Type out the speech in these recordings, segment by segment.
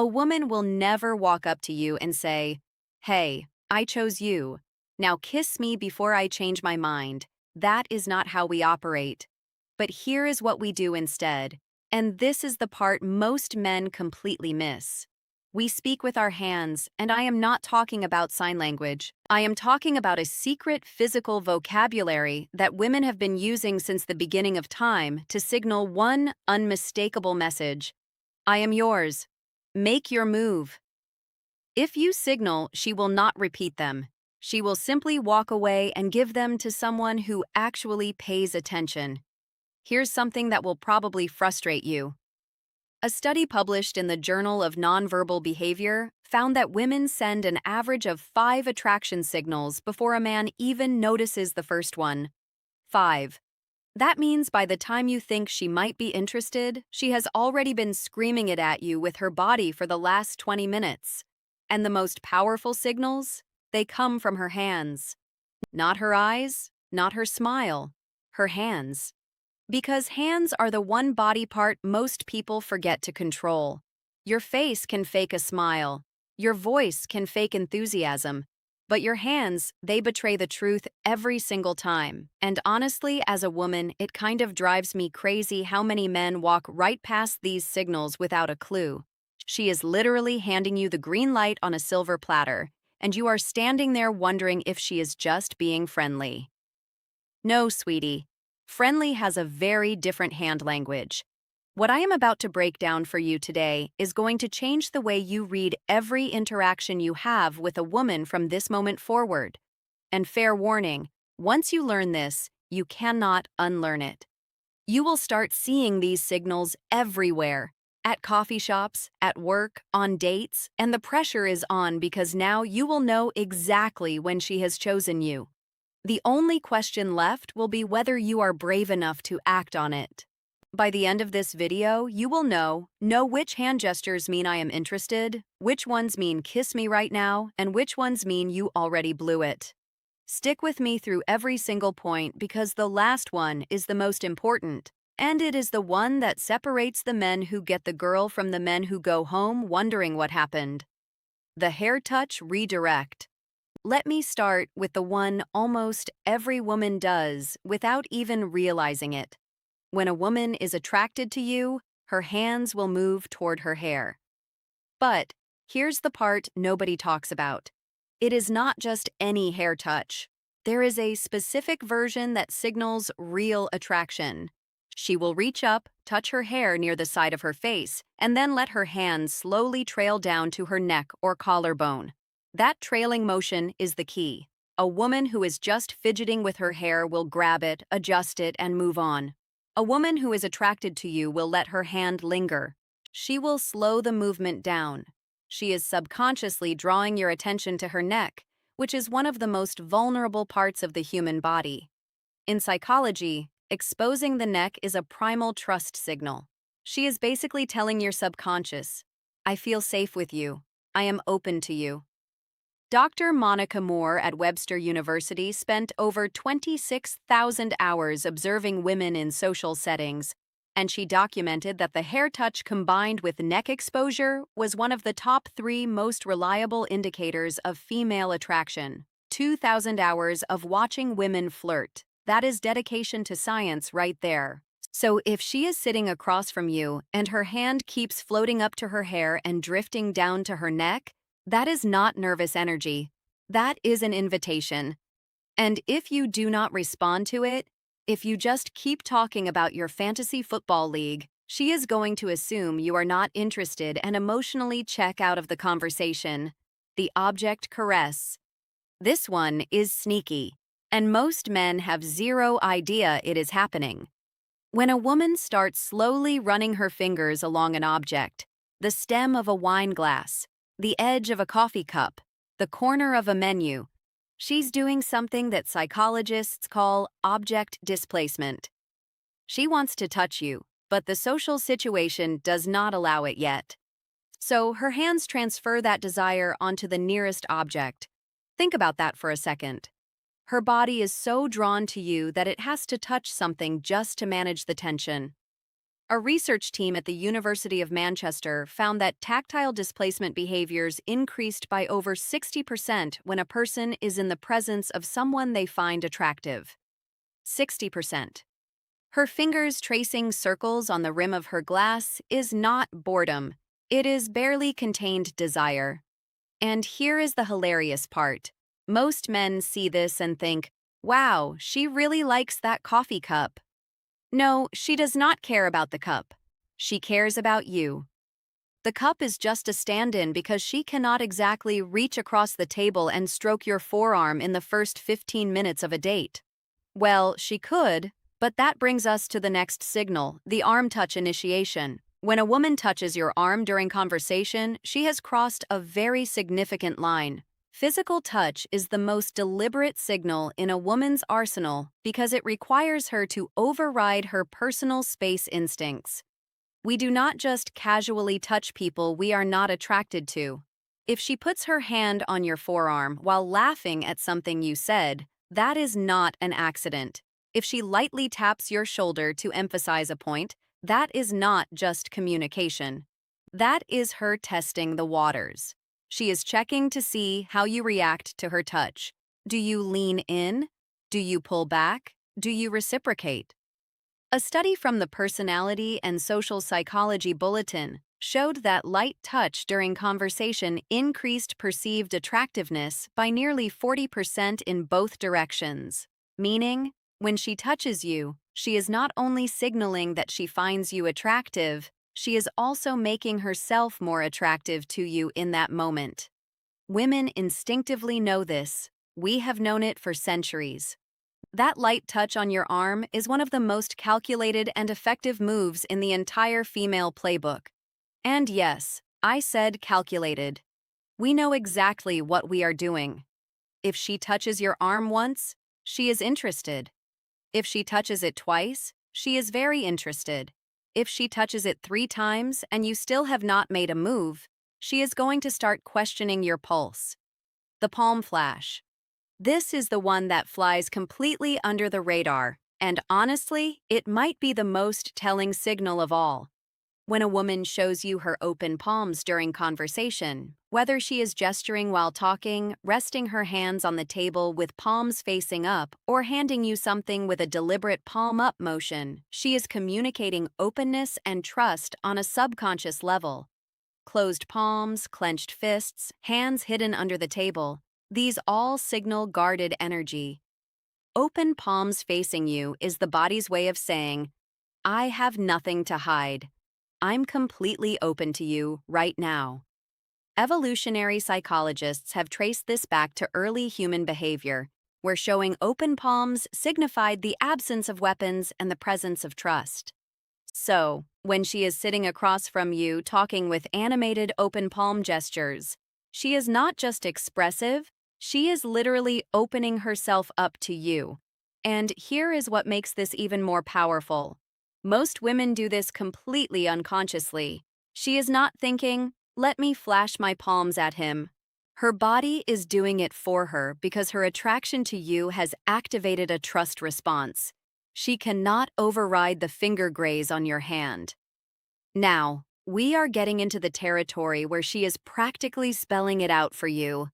A woman will never walk up to you and say, "Hey, I chose you. Now kiss me before I change my mind." That is not how we operate. But here is what we do instead. And this is the part most men completely miss. We speak with our hands, and I am not talking about sign language. I am talking about a secret physical vocabulary that women have been using since the beginning of time to signal one unmistakable message: I am yours. Make your move. If you signal, she will not repeat them. She will simply walk away and give them to someone who actually pays attention. Here's something that will probably frustrate you. A study published in the Journal of Nonverbal Behavior found that women send an average of 5 attraction signals before a man even notices the first one. 5. That means by the time you think she might be interested, she has already been screaming it at you with her body for the last 20 minutes. And the most powerful signals? They come from her hands. Not her eyes, not her smile, her hands. Because hands are the one body part most people forget to control. Your face can fake a smile. Your voice can fake enthusiasm. But your hands, they betray the truth every single time. And honestly, as a woman, it kind of drives me crazy how many men walk right past these signals without a clue. She is literally handing you the green light on a silver platter, and you are standing there wondering if she is just being friendly. No, sweetie. Friendly has a very different hand language. What I am about to break down for you today is going to change the way you read every interaction you have with a woman from this moment forward. And fair warning, once you learn this, you cannot unlearn it. You will start seeing these signals everywhere, at coffee shops, at work, on dates, and the pressure is on because now you will know exactly when she has chosen you. The only question left will be whether you are brave enough to act on it. By the end of this video, you will know which hand gestures mean I am interested, which ones mean kiss me right now, and which ones mean you already blew it. Stick with me through every single point because the last one is the most important, and it is the one that separates the men who get the girl from the men who go home wondering what happened. The hair touch redirect. Let me start with the one almost every woman does without even realizing it. When a woman is attracted to you, her hands will move toward her hair. But here's the part nobody talks about. It is not just any hair touch. There is a specific version that signals real attraction. She will reach up, touch her hair near the side of her face, and then let her hands slowly trail down to her neck or collarbone. That trailing motion is the key. A woman who is just fidgeting with her hair will grab it, adjust it, and move on. A woman who is attracted to you will let her hand linger. She will slow the movement down. She is subconsciously drawing your attention to her neck, which is one of the most vulnerable parts of the human body. In psychology, exposing the neck is a primal trust signal. She is basically telling your subconscious, I feel safe with you. I am open to you. Dr. Monica Moore at Webster University spent over 26,000 hours observing women in social settings, and she documented that the hair touch combined with neck exposure was one of the top 3 most reliable indicators of female attraction. 2,000 hours of watching women flirt. That is dedication to science right there. So if she is sitting across from you and her hand keeps floating up to her hair and drifting down to her neck, that is not nervous energy. That is an invitation. And if you do not respond to it, if you just keep talking about your fantasy football league, she is going to assume you are not interested and emotionally check out of the conversation. The object caress. This one is sneaky, and most men have zero idea it is happening. When a woman starts slowly running her fingers along an object, the stem of a wine glass, the edge of a coffee cup, the corner of a menu, she's doing something that psychologists call object displacement. She wants to touch you, but the social situation does not allow it yet. So her hands transfer that desire onto the nearest object. Think about that for a second. Her body is so drawn to you that it has to touch something just to manage the tension. A research team at the University of Manchester found that tactile displacement behaviors increased by over 60% when a person is in the presence of someone they find attractive. 60%. Her fingers tracing circles on the rim of her glass is not boredom. It is barely contained desire. And here is the hilarious part. Most men see this and think, wow, she really likes that coffee cup. No, she does not care about the cup. She cares about you. The cup is just a stand-in because she cannot exactly reach across the table and stroke your forearm in the first 15 minutes of a date. Well, she could, but that brings us to the next signal, the arm touch initiation. When a woman touches your arm during conversation, she has crossed a very significant line. Physical touch is the most deliberate signal in a woman's arsenal because it requires her to override her personal space instincts. We do not just casually touch people we are not attracted to. If she puts her hand on your forearm while laughing at something you said, that is not an accident. If she lightly taps your shoulder to emphasize a point, that is not just communication. That is her testing the waters. She is checking to see how you react to her touch. Do you lean in? Do you pull back? Do you reciprocate? A study from the Personality and Social Psychology Bulletin showed that light touch during conversation increased perceived attractiveness by nearly 40% in both directions. Meaning, when she touches you, she is not only signaling that she finds you attractive, she is also making herself more attractive to you in that moment. Women instinctively know this. We have known it for centuries. That light touch on your arm is one of the most calculated and effective moves in the entire female playbook. And yes, I said calculated. We know exactly what we are doing. If she touches your arm once, she is interested. If she touches it twice, she is very interested. If she touches it 3 times and you still have not made a move, she is going to start questioning your pulse. The palm flash. This is the one that flies completely under the radar, and honestly, it might be the most telling signal of all. When a woman shows you her open palms during conversation, whether she is gesturing while talking, resting her hands on the table with palms facing up, or handing you something with a deliberate palm-up motion, she is communicating openness and trust on a subconscious level. Closed palms, clenched fists, hands hidden under the table, these all signal guarded energy. Open palms facing you is the body's way of saying, I have nothing to hide. I'm completely open to you right now. Evolutionary psychologists have traced this back to early human behavior, where showing open palms signified the absence of weapons and the presence of trust. So, when she is sitting across from you talking with animated open palm gestures, she is not just expressive, she is literally opening herself up to you. And here is what makes this even more powerful. Most women do this completely unconsciously. She is not thinking, let me flash my palms at him. Her body is doing it for her because her attraction to you has activated a trust response. She cannot override the finger graze on your hand. Now, we are getting into the territory where she is practically spelling it out for you.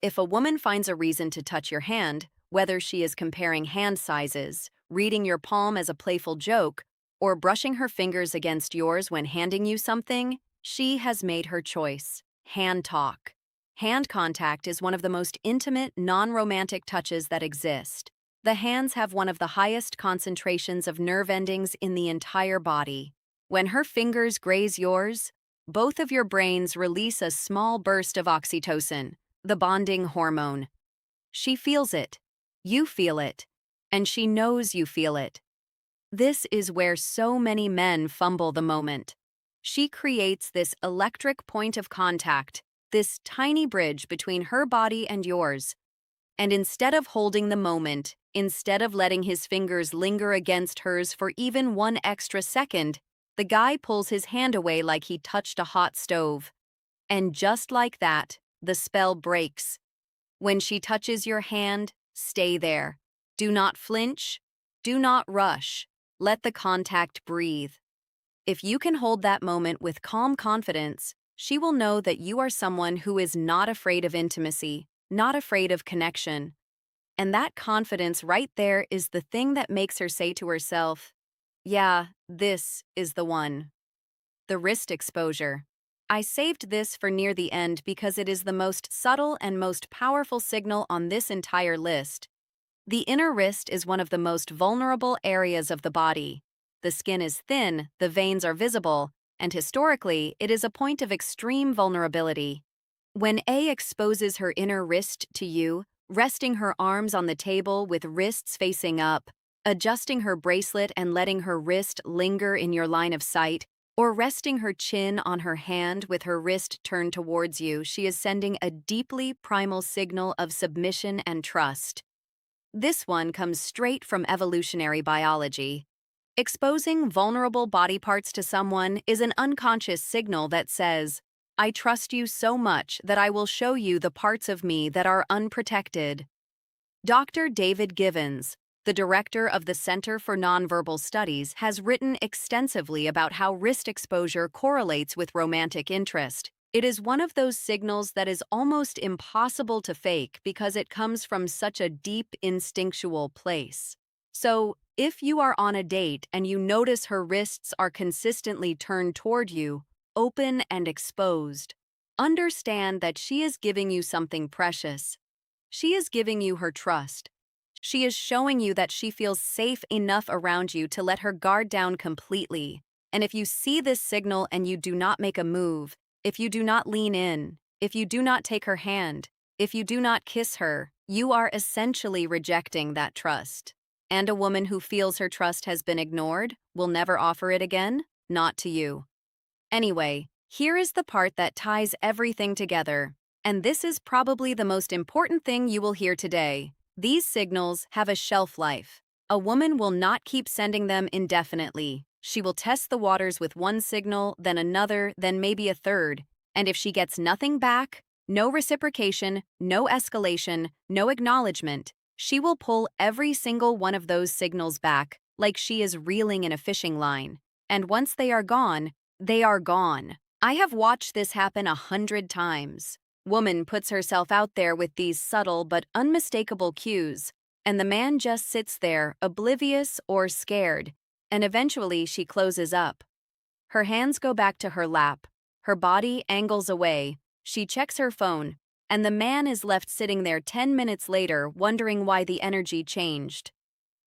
If a woman finds a reason to touch your hand, whether she is comparing hand sizes, reading your palm as a playful joke, or brushing her fingers against yours when handing you something, she has made her choice. Hand talk. Hand contact is one of the most intimate, non-romantic touches that exist. The hands have one of the highest concentrations of nerve endings in the entire body. When her fingers graze yours, both of your brains release a small burst of oxytocin, the bonding hormone. She feels it, you feel it, and she knows you feel it. This is where so many men fumble the moment. She creates this electric point of contact, this tiny bridge between her body and yours. And instead of holding the moment, instead of letting his fingers linger against hers for even 1 extra second, the guy pulls his hand away like he touched a hot stove. And just like that, the spell breaks. When she touches your hand, stay there. Do not flinch. Do not rush. Let the contact breathe. If you can hold that moment with calm confidence, she will know that you are someone who is not afraid of intimacy, not afraid of connection. And that confidence right there is the thing that makes her say to herself, yeah, this is the one. The wrist exposure. I saved this for near the end because it is the most subtle and most powerful signal on this entire list. The inner wrist is one of the most vulnerable areas of the body. The skin is thin, the veins are visible, and historically, it is a point of extreme vulnerability. When A exposes her inner wrist to you, resting her arms on the table with wrists facing up, adjusting her bracelet and letting her wrist linger in your line of sight, or resting her chin on her hand with her wrist turned towards you, she is sending a deeply primal signal of submission and trust. This one comes straight from evolutionary biology. Exposing vulnerable body parts to someone is an unconscious signal that says, I trust you so much that I will show you the parts of me that are unprotected. Dr. David Givens, the director of the Center for Nonverbal Studies, has written extensively about how wrist exposure correlates with romantic interest. It is one of those signals that is almost impossible to fake because it comes from such a deep instinctual place. So, if you are on a date and you notice her wrists are consistently turned toward you, open and exposed, understand that she is giving you something precious. She is giving you her trust. She is showing you that she feels safe enough around you to let her guard down completely. And if you see this signal and you do not make a move, if you do not lean in, if you do not take her hand, if you do not kiss her, you are essentially rejecting that trust. And a woman who feels her trust has been ignored will never offer it again, not to you. Anyway, here is the part that ties everything together. And this is probably the most important thing you will hear today. These signals have a shelf life. A woman will not keep sending them indefinitely. She will test the waters with one signal, then another, then maybe a third. And if she gets nothing back, no reciprocation, no escalation, no acknowledgement, she will pull every single one of those signals back, like she is reeling in a fishing line. And once they are gone, they are gone. I have watched this happen 100 times. Woman puts herself out there with these subtle but unmistakable cues, and the man just sits there, oblivious or scared, and eventually she closes up. Her hands go back to her lap, her body angles away, she checks her phone, and the man is left sitting there 10 minutes later wondering why the energy changed.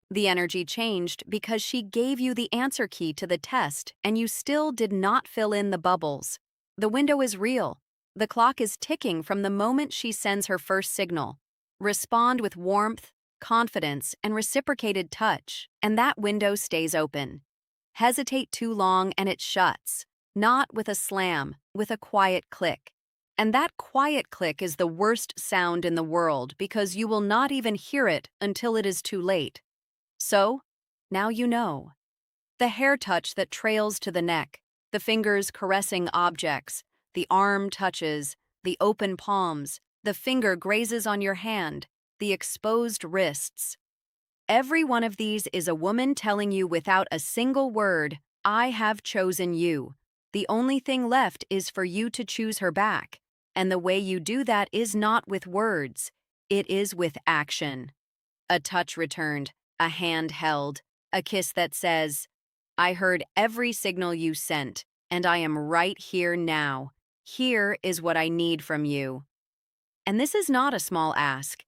The energy changed because she gave you the answer key to the test and you still did not fill in the bubbles. The window is real. The clock is ticking from the moment she sends her first signal. Respond with warmth, confidence, and reciprocated touch, and that window stays open. Hesitate too long and it shuts, not with a slam, with a quiet click. And that quiet click is the worst sound in the world because you will not even hear it until it is too late. So, now you know. The hair touch that trails to the neck, the fingers caressing objects, the arm touches, the open palms, the finger grazes on your hand, the exposed wrists. Every one of these is a woman telling you without a single word, I have chosen you. The only thing left is for you to choose her back. And the way you do that is not with words, it is with action. A touch returned, a hand held, a kiss that says, I heard every signal you sent, and I am right here now. Here is what I need from you. And this is not a small ask.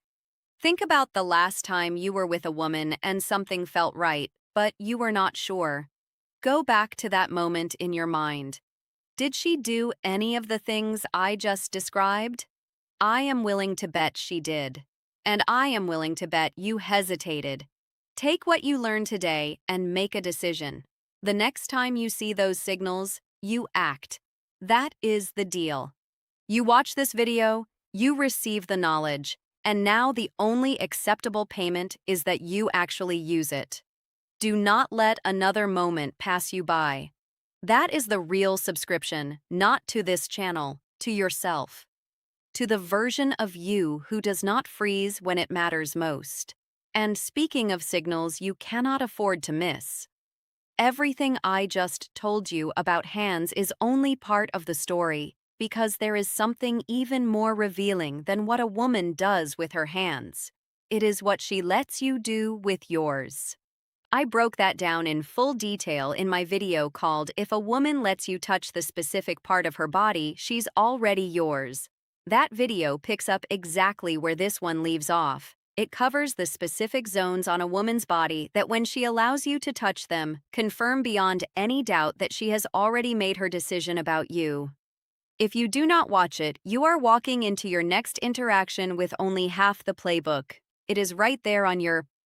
Think about the last time you were with a woman and something felt right, but you were not sure. Go back to that moment in your mind. Did she do any of the things I just described? I am willing to bet she did. And I am willing to bet you hesitated. Take what you learned today and make a decision. The next time you see those signals, you act. That is the deal. You watch this video, you receive the knowledge, and now the only acceptable payment is that you actually use it. Do not let another moment pass you by. That is the real subscription, not to this channel, to yourself. To the version of you who does not freeze when it matters most. And speaking of signals you cannot afford to miss. Everything I just told you about hands is only part of the story, because there is something even more revealing than what a woman does with her hands. It is what she lets you do with yours. I broke that down in full detail in my video called "If a Woman Lets You Touch the Specific Part of Her Body, She's Already Yours." That video picks up exactly where this one leaves off. It covers the specific zones on a woman's body that, when she allows you to touch them, confirm beyond any doubt that she has already made her decision about you. If you do not watch it, you are walking into your next interaction with only half the playbook. It is right there on your